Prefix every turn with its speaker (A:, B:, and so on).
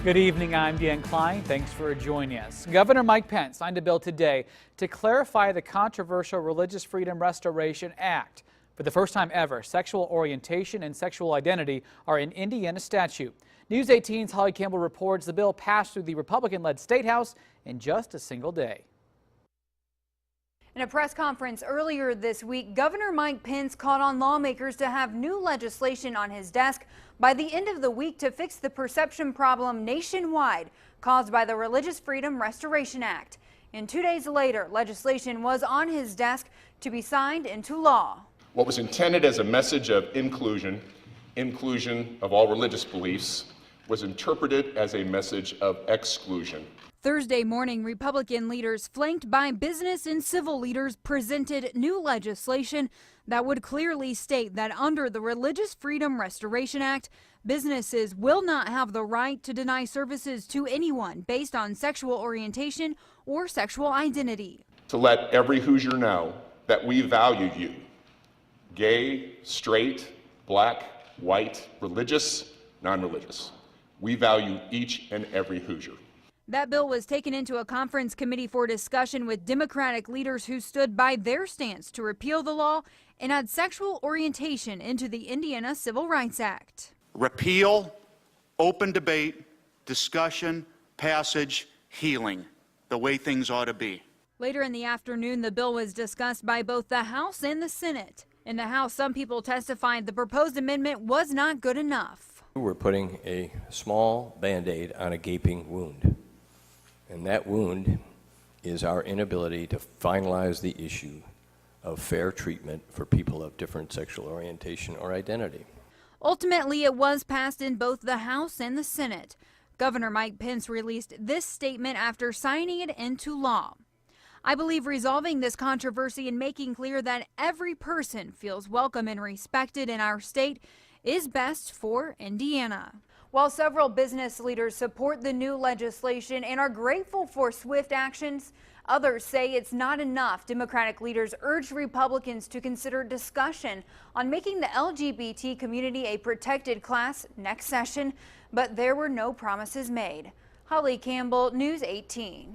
A: Good evening, I'm Dan Klein. Thanks for joining us. Governor Mike Pence signed a bill today to clarify the controversial Religious Freedom Restoration Act. For the first time ever, sexual orientation and sexual identity are in Indiana statute. News 18's Holly Campbell reports the bill passed through the Republican-led State House in just a single day.
B: In a press conference earlier this week, Governor Mike Pence called on lawmakers to have new legislation on his desk by the end of the week to fix the perception problem nationwide caused by the Religious Freedom Restoration Act. And 2 days later, legislation was on his desk to be signed into law.
C: What was intended as a message of inclusion of all religious beliefs, was interpreted as a message of exclusion.
B: Thursday morning, Republican leaders flanked by business and civil leaders presented new legislation that would clearly state that under the Religious Freedom Restoration Act, businesses will not have the right to deny services to anyone based on sexual orientation or sexual identity.
C: To let every Hoosier know that we value you, gay, straight, black, white, religious, non-religious. We value each and every Hoosier.
B: That bill was taken into a conference committee for discussion with Democratic leaders who stood by their stance to repeal the law and add sexual orientation into the Indiana Civil Rights Act.
D: Repeal, open debate, discussion, passage, healing, the way things ought to be.
B: Later in the afternoon, the bill was discussed by both the House and the Senate. In the House, some people testified the proposed amendment was not good enough.
E: We're putting a small Band-Aid on a gaping wound. And that wound is our inability to finalize the issue of fair treatment for people of different sexual orientation or identity.
B: Ultimately, it was passed in both the House and the Senate. Governor Mike Pence released this statement after signing it into law. I believe resolving this controversy and making clear that every person feels welcome and respected in our state is best for Indiana. While several business leaders support the new legislation and are grateful for swift actions, others say it's not enough. Democratic leaders urge Republicans to consider discussion on making the LGBT community a protected class next session, but there were no promises made. Holly Campbell, News 18.